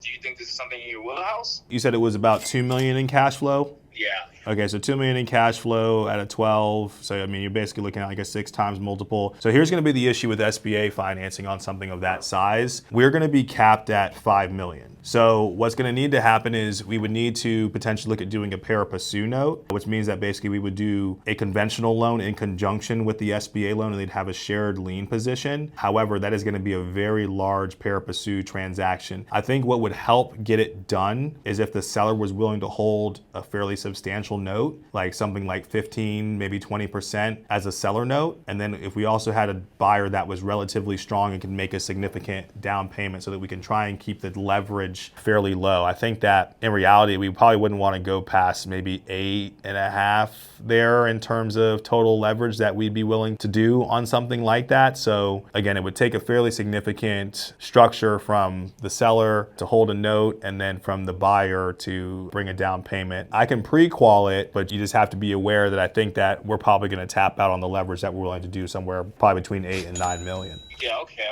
Do you think this is something in your wheelhouse? You said it was about 2 million in cash flow? Yeah. Okay, so 2 million in cash flow at a 12. So I mean, you're basically looking at like a 6 times multiple. So here's going to be the issue with SBA financing on something of that size. We're going to be capped at 5 million. So what's going to need to happen is we would need to potentially look at doing a pari passu note, which means that basically we would do a conventional loan in conjunction with the SBA loan, and they'd have a shared lien position. However, that is going to be a very large pari passu transaction. I think what would help get it done is if the seller was willing to hold a fairly substantial note, like something like 15, maybe 20% as a seller note. And then if we also had a buyer that was relatively strong and can make a significant down payment so that we can try and keep the leverage fairly low. I think that in reality, we probably wouldn't want to go past maybe 8.5 there in terms of total leverage that we'd be willing to do on something like that. So again, it would take a fairly significant structure from the seller to hold a note and then from the buyer to bring a down payment. I can pre-qual it, but you just have to be aware that I think that we're probably going to tap out on the leverage that we're willing to do somewhere probably between 8 and 9 million. Yeah, okay.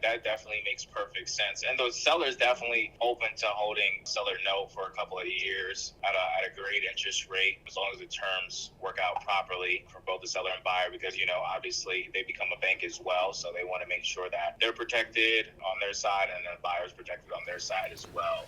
That definitely makes perfect sense. And those sellers definitely open to holding seller note for a couple of years at a great interest rate, as long as the terms work out properly for both the seller and buyer, because, obviously they become a bank as well. So they want to make sure that they're protected on their side and the buyer's protected on their side as well.